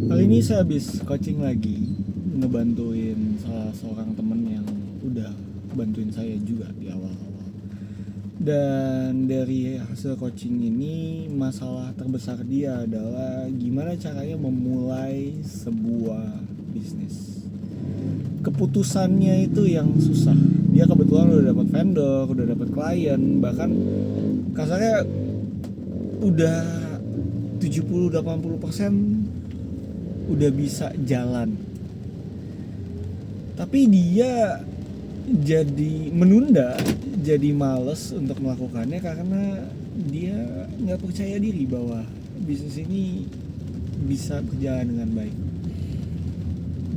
Kali ini saya habis coaching lagi, ngebantuin salah seorang temen yang udah bantuin saya juga di awal-awal. Dan dari hasil coaching ini, masalah terbesar dia adalah gimana caranya memulai sebuah bisnis. Keputusannya itu yang susah. Dia kebetulan udah dapat vendor, udah dapat klien, bahkan kasarnya udah 70-80% udah bisa jalan, tapi dia jadi menunda, jadi males untuk melakukannya karena dia nggak percaya diri bahwa bisnis ini bisa berjalan dengan baik.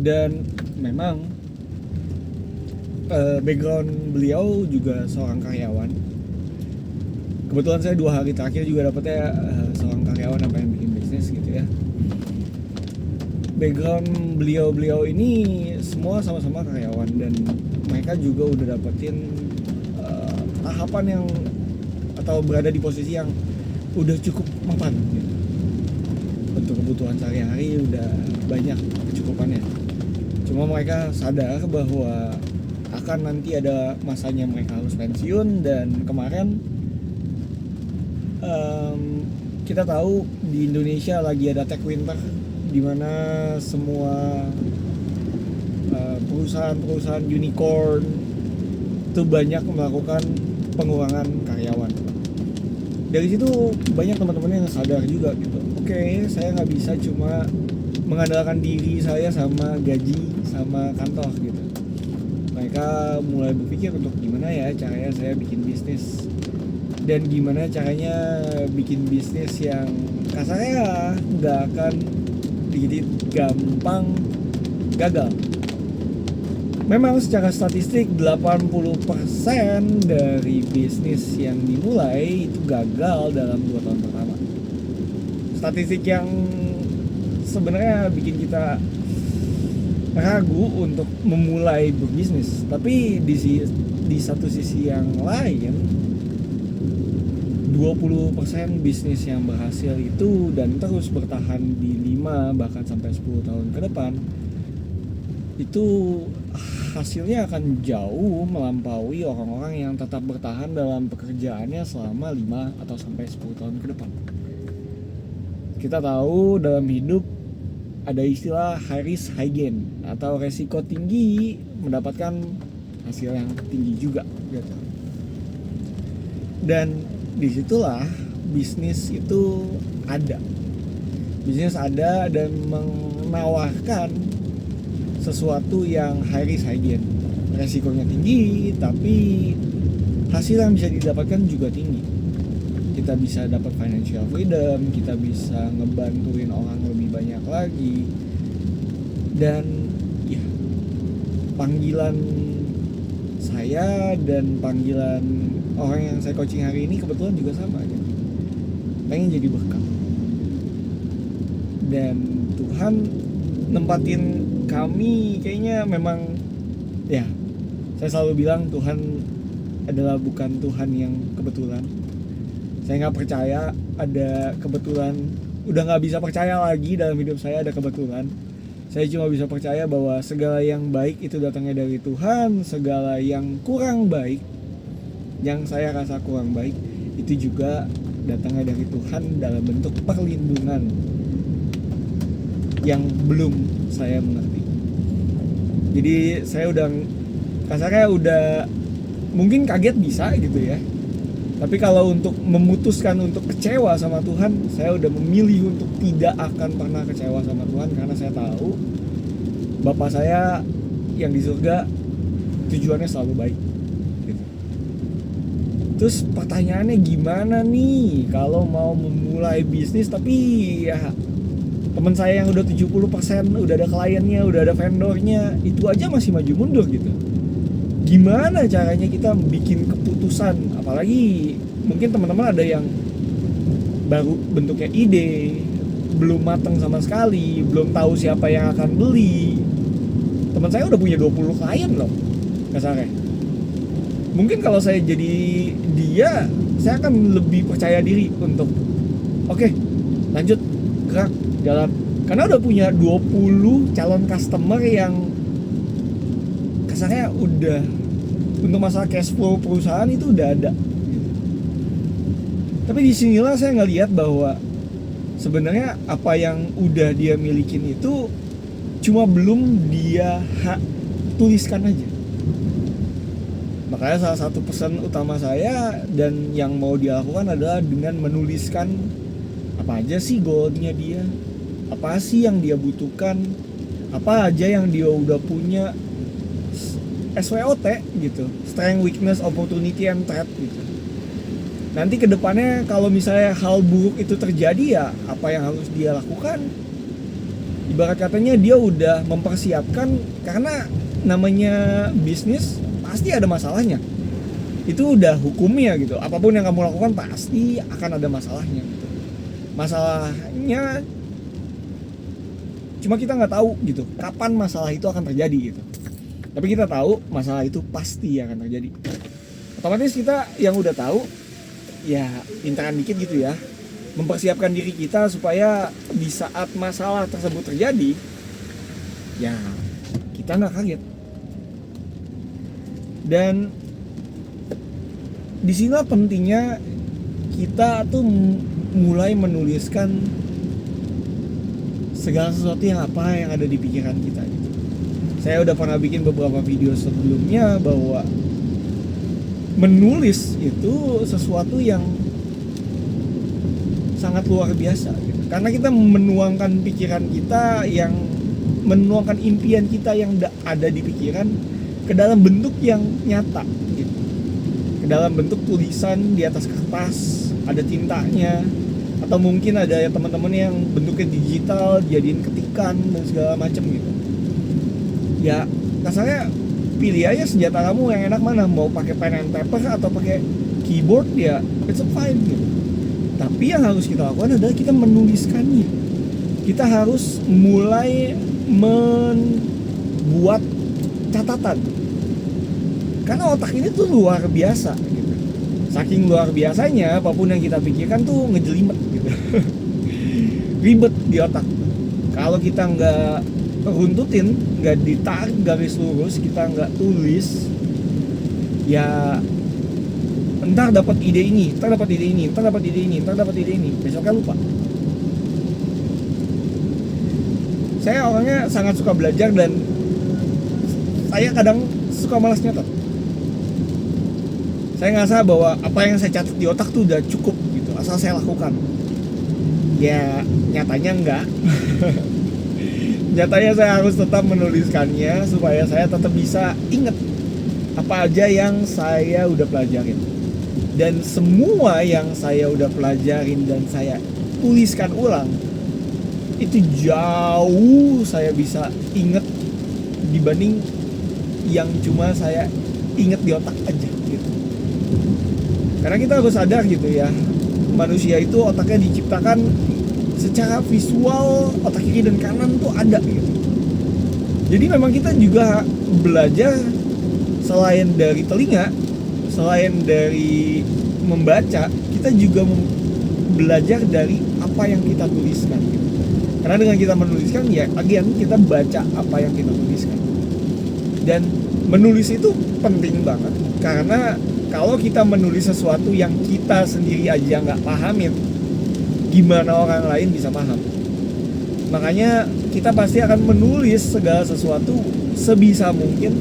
Dan memang background beliau juga seorang karyawan. Kebetulan saya 2 hari terakhir juga dapetnya seorang karyawan yang pengen bikin bisnis gitu ya. Background beliau ini semua sama-sama karyawan, dan mereka juga udah dapetin tahapan yang atau berada di posisi yang udah cukup mapan gitu. Untuk kebutuhan sehari-hari udah banyak kecukupannya. Cuma mereka sadar bahwa akan nanti ada masanya mereka harus pensiun, dan kemarin kita tahu di Indonesia lagi ada tech winter, di mana semua perusahaan-perusahaan unicorn itu banyak melakukan pengurangan karyawan. Dari situ banyak teman-teman yang sadar juga gitu. Oke, saya nggak bisa cuma mengandalkan diri saya sama gaji sama kantor gitu. Mereka mulai berpikir untuk gimana ya caranya saya bikin bisnis, dan gimana caranya bikin bisnis yang kasarnya nggak akan begitu gampang gagal. Memang secara statistik 80% dari bisnis yang dimulai itu gagal dalam 2 tahun pertama. Statistik yang sebenarnya bikin kita ragu untuk memulai berbisnis. Tapi di satu sisi yang lain, 20% bisnis yang berhasil itu dan terus bertahan di 5 bahkan sampai 10 tahun ke depan, itu hasilnya akan jauh melampaui orang-orang yang tetap bertahan dalam pekerjaannya selama 5 atau sampai 10 tahun ke depan. Kita tahu dalam hidup ada istilah high risk high gain, atau resiko tinggi mendapatkan hasil yang tinggi juga gitu. Dan disitulah bisnis itu ada. Bisnis ada dan menawarkan sesuatu yang high risk high gain. Resikonya tinggi, tapi hasil yang bisa didapatkan juga tinggi. Kita bisa dapat financial freedom, kita bisa ngebantuin orang lebih banyak lagi. Dan ya, panggilan saya dan panggilan orang yang saya coaching hari ini kebetulan juga sama gitu. Pengen jadi berkat. Dan Tuhan nempatin kami kayaknya memang, ya, saya selalu bilang Tuhan adalah bukan Tuhan yang kebetulan. Saya nggak percaya ada kebetulan, udah nggak bisa percaya lagi dalam hidup saya ada kebetulan. Saya cuma bisa percaya bahwa segala yang baik itu datangnya dari Tuhan, segala yang kurang baik, yang saya rasa kurang baik, itu juga datangnya dari Tuhan dalam bentuk perlindungan yang belum saya mengerti. Jadi saya udah, kasarnya udah mungkin kaget bisa gitu ya. Tapi kalau untuk memutuskan untuk kecewa sama Tuhan, saya udah memilih untuk tidak akan pernah kecewa sama Tuhan, karena saya tahu Bapak saya yang di surga tujuannya selalu baik gitu. Terus pertanyaannya gimana nih kalau mau memulai bisnis tapi ya teman saya yang udah 70% udah ada kliennya, udah ada vendornya, itu aja masih maju mundur gitu. Gimana caranya kita bikin keputusan, apalagi mungkin teman-teman ada yang baru bentuknya ide, belum matang sama sekali, belum tahu siapa yang akan beli. Teman saya udah punya 20 klien loh kasarnya. Mungkin kalau saya jadi dia, saya akan lebih percaya diri untuk oke, lanjut bergerak dalam, karena udah punya 20 calon customer yang kasarnya udah untuk masalah cash flow perusahaan itu udah ada. Tapi disinilah saya ngelihat bahwa sebenarnya apa yang udah dia milikin itu cuma belum dia tuliskan aja. Makanya salah satu pesan utama saya dan yang mau dia lakukan adalah dengan menuliskan apa aja sih goalnya dia, apa sih yang dia butuhkan, apa aja yang dia udah punya, SWOT gitu, strength, weakness, opportunity, and threat gitu. Nanti kedepannya kalau misalnya hal buruk itu terjadi, ya apa yang harus dia lakukan? Ibarat katanya dia udah mempersiapkan, karena namanya bisnis pasti ada masalahnya. Itu udah hukumnya gitu. Apapun yang kamu lakukan pasti akan ada masalahnya gitu. Masalahnya cuma kita nggak tahu gitu kapan masalah itu akan terjadi gitu. Tapi kita tahu masalah itu pasti akan terjadi. Otomatis kita yang udah tahu, ya pintaran dikit gitu ya, mempersiapkan diri kita supaya di saat masalah tersebut terjadi, ya kita nggak kaget. Dan disinilah pentingnya kita tuh mulai menuliskan segala sesuatu yang ada di pikiran kita gitu. Saya udah pernah bikin beberapa video sebelumnya bahwa menulis itu sesuatu yang sangat luar biasa gitu. Karena kita menuangkan pikiran kita, yang menuangkan impian kita yang ada di pikiran ke dalam bentuk yang nyata gitu. Ke dalam bentuk tulisan di atas kertas, ada tintanya, atau mungkin ada ya teman-teman yang bentuknya digital, jadiin ketikan dan segala macam gitu. Ya kasarnya pilih aja senjata kamu yang enak mana, mau pakai pen and paper atau pakai keyboard, ya it's fine gitu. Tapi yang harus kita lakukan adalah kita menuliskannya. Kita harus mulai membuat catatan. Karena otak ini tuh luar biasa gitu. Saking luar biasanya, apapun yang kita pikirkan tuh ngejelimet gitu. Ribet di otak. Kalau kita nggak runtutin, nggak ditarik garis lurus, kita nggak tulis, ya entar dapat ide ini, entar dapat ide ini, entar dapat ide ini, entar dapat ide ini, besoknya lupa. Saya orangnya sangat suka belajar dan saya kadang suka malas nyatet. Saya ngerasa bahwa apa yang saya catat di otak tuh udah cukup gitu, asal saya lakukan. Ya nyatanya enggak. Nyatanya saya harus tetap menuliskannya supaya saya tetap bisa ingat apa aja yang saya udah pelajarin. Dan semua yang saya udah pelajarin dan saya tuliskan ulang, itu jauh saya bisa ingat dibanding yang cuma saya ingat di otak aja gitu. Karena kita harus sadar gitu ya, manusia itu otaknya diciptakan secara visual, otak kiri dan kanan tuh ada gitu. Jadi memang kita juga belajar selain dari telinga, selain dari membaca, kita juga belajar dari apa yang kita tuliskan gitu. Karena dengan kita menuliskan, ya again kita baca apa yang kita tuliskan. Dan menulis itu penting banget, karena kalau kita menulis sesuatu yang kita sendiri aja nggak pahamin, gimana orang lain bisa paham? Makanya kita pasti akan menulis segala sesuatu sebisa mungkin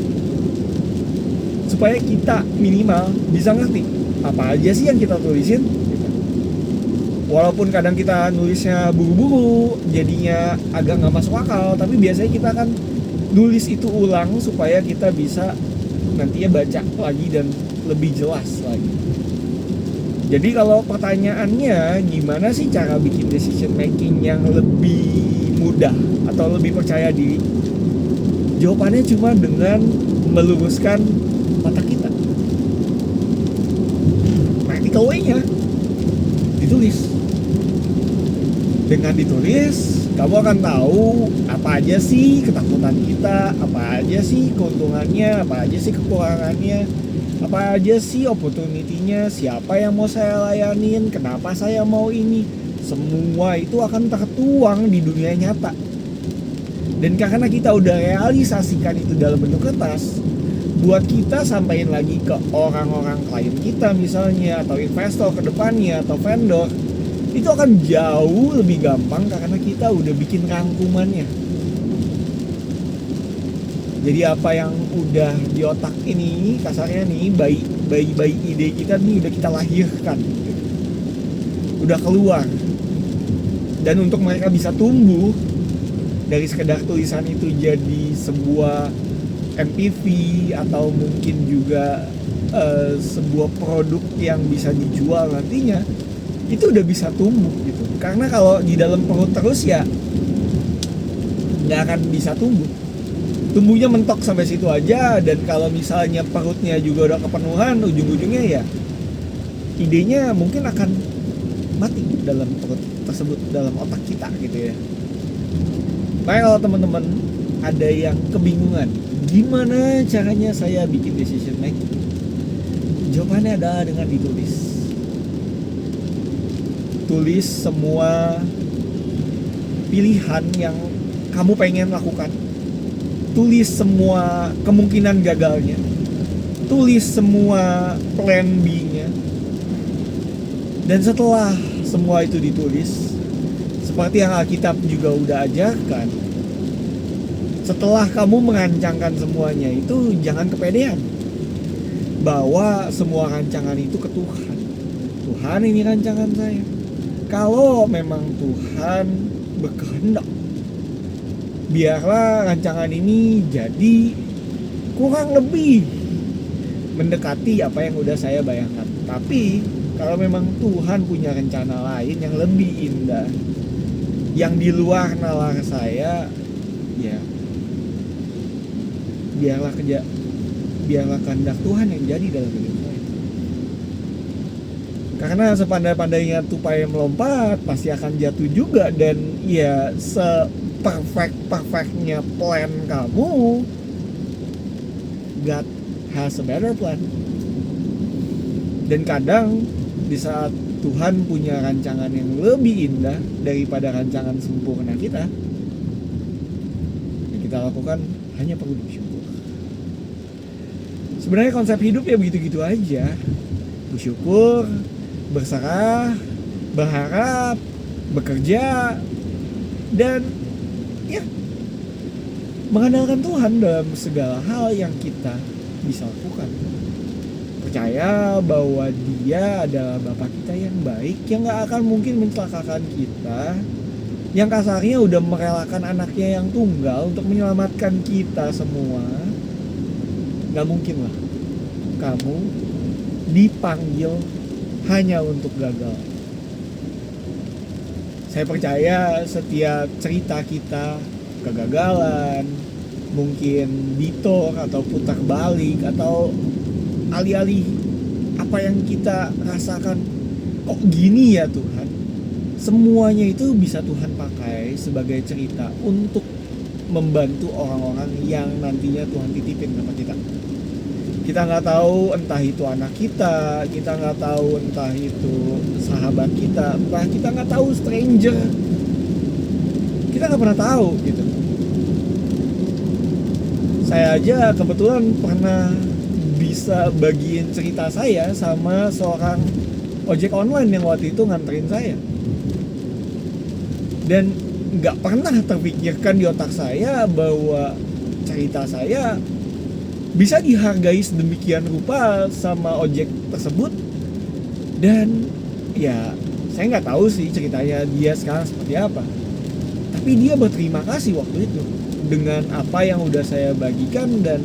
supaya kita minimal bisa ngerti apa aja sih yang kita tulisin. Walaupun kadang kita nulisnya buru-buru, jadinya agak nggak masuk akal, tapi biasanya kita akan nulis itu ulang supaya kita bisa nantinya baca lagi dan lebih jelas lagi. Jadi kalau pertanyaannya gimana sih cara bikin decision making yang lebih mudah atau lebih percaya diri, jawabannya cuma dengan meluruskan mata kita. Practical way-nya ditulis. Dengan ditulis, kamu akan tahu apa aja sih ketakutan kita, apa aja sih keuntungannya, apa aja sih kekurangannya, apa aja sih opportunity-nya, siapa yang mau saya layanin, kenapa saya mau ini. semua itu akan tertuang di dunia nyata. Dan karena kita udah realisasikan itu dalam bentuk kertas, buat kita sampaikan lagi ke orang-orang klien kita misalnya, atau investor ke depannya, atau vendor, itu akan jauh lebih gampang karena kita udah bikin rangkumannya. Jadi apa yang udah di otak ini, kasarnya nih, bayi ide kita nih udah kita lahirkan, udah keluar. Dan untuk mereka bisa tumbuh dari sekedar tulisan itu jadi sebuah MPV atau mungkin juga sebuah produk yang bisa dijual nantinya, itu udah bisa tumbuh gitu. Karena kalau di dalam perut terus ya nggak akan bisa tumbuh. Tumbuhnya mentok sampai situ aja. Dan kalau misalnya perutnya juga udah kepenuhan, ujung-ujungnya ya idenya mungkin akan mati dalam perut tersebut, dalam otak kita gitu ya. Makanya kalau teman-teman ada yang kebingungan gimana caranya saya bikin decision making, jawabannya adalah dengan ditulis. Tulis semua pilihan yang kamu pengen lakukan. Tulis semua kemungkinan gagalnya. Tulis semua plan B-nya. Dan setelah semua itu ditulis, seperti yang Alkitab juga udah ajarkan, setelah kamu merancangkan semuanya itu jangan kepedean, bawa semua rancangan itu ke Tuhan. Tuhan, ini rancangan saya. Kalau memang Tuhan berkehendak, biarlah rancangan ini jadi kurang lebih mendekati apa yang udah saya bayangkan. Tapi kalau memang Tuhan punya rencana lain yang lebih indah, yang di luar nalar saya, ya biarlah kehendak Tuhan yang jadi dalam hidup saya. Karena sepandai-pandainya tupai melompat pasti akan jatuh juga. Dan ya perfectnya plan kamu, God has a better plan. Dan kadang di saat Tuhan punya rancangan yang lebih indah daripada rancangan sempurna kita, yang kita lakukan hanya perlu bersyukur. Sebenarnya konsep hidup ya begitu-gitu aja. Bersyukur, berserah, berharap, bekerja, dan ya mengandalkan Tuhan dalam segala hal yang kita bisa lakukan. Percaya bahwa Dia adalah Bapa kita yang baik, yang gak akan mungkin mencelakakan kita, yang kasarnya udah merelakan anaknya yang tunggal untuk menyelamatkan kita semua. Gak mungkin lah kamu dipanggil hanya untuk gagal. Saya percaya setiap cerita kita kegagalan, mungkin detour atau putar balik atau alih-alih apa yang kita rasakan, kok gini ya Tuhan, semuanya itu bisa Tuhan pakai sebagai cerita untuk membantu orang-orang yang nantinya Tuhan titipin sama kita. Kita nggak tahu entah itu anak kita nggak tahu entah itu sahabat kita, entah kita nggak tahu stranger, kita nggak pernah tahu gitu. Saya aja kebetulan pernah bisa bagiin cerita saya sama seorang ojek online yang waktu itu nganterin saya, dan nggak pernah terpikirkan di otak saya bahwa cerita saya bisa dihargai sedemikian rupa sama ojek tersebut. Dan ya saya nggak tahu sih ceritanya dia sekarang seperti apa, tapi dia berterima kasih waktu itu dengan apa yang udah saya bagikan, dan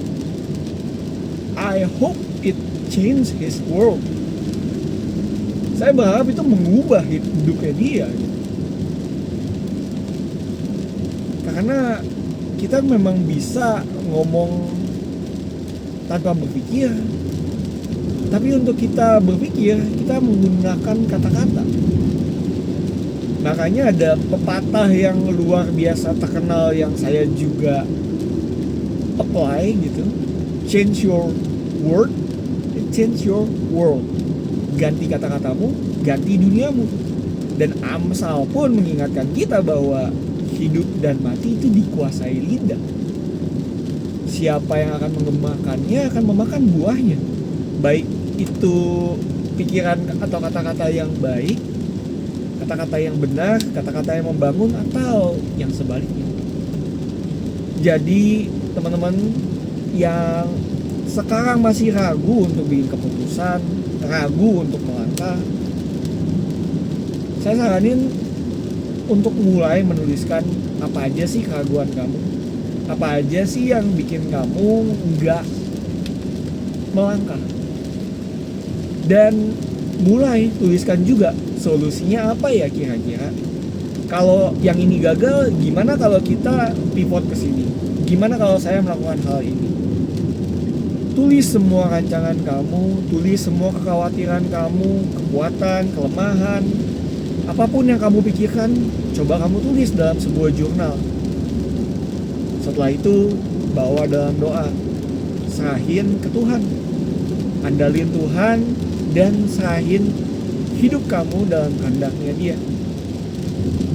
I hope it changed his world. Saya berharap itu mengubah hidupnya dia. Karena kita memang bisa ngomong tanpa berpikir, tapi untuk kita berpikir, kita menggunakan kata-kata. Makanya ada pepatah yang luar biasa terkenal yang saya juga apply gitu. Change your word, change your world. Ganti kata-katamu, ganti duniamu. Dan Amsal pun mengingatkan kita bahwa hidup dan mati itu dikuasai lidah. Siapa yang akan mengemakannya akan memakan buahnya. Baik itu pikiran atau kata-kata yang baik, kata-kata yang benar, kata-kata yang membangun, atau yang sebaliknya. Jadi teman-teman yang sekarang masih ragu untuk bikin keputusan, ragu untuk melangkah, saya saranin untuk mulai menuliskan apa aja sih keraguan kamu, apa aja sih yang bikin kamu nggak melangkah, dan mulai tuliskan juga solusinya apa ya kira-kira. Kalau yang ini gagal, gimana kalau kita pivot ke sini? Gimana kalau saya melakukan hal ini? Tulis semua rancangan kamu, tulis semua kekhawatiran kamu, kekuatan, kelemahan, apapun yang kamu pikirkan, coba kamu tulis dalam sebuah jurnal. Setelah itu, bawa dalam doa, serahin ke Tuhan, andalin Tuhan, dan serahin hidup kamu dalam kehendaknya Dia.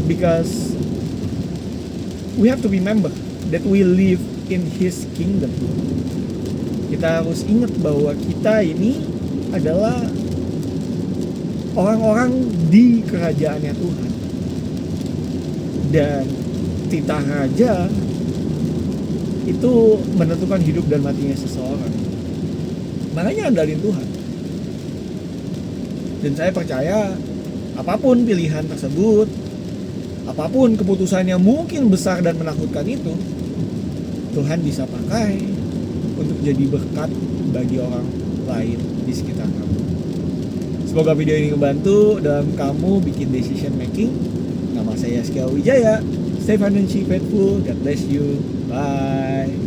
Because we have to remember that we live in His kingdom. Kita harus ingat bahwa kita ini adalah orang-orang di kerajaannya Tuhan. Dan titah raja itu menentukan hidup dan matinya seseorang. Makanya andalin Tuhan. Dan saya percaya apapun pilihan tersebut, apapun keputusan yang mungkin besar dan menakutkan itu, Tuhan bisa pakai untuk jadi berkat bagi orang lain di sekitar kamu. Semoga video ini membantu dalam kamu bikin decision making. Nama saya Yazkiel Wijaya. Stay financially faithful. God bless you. Bye.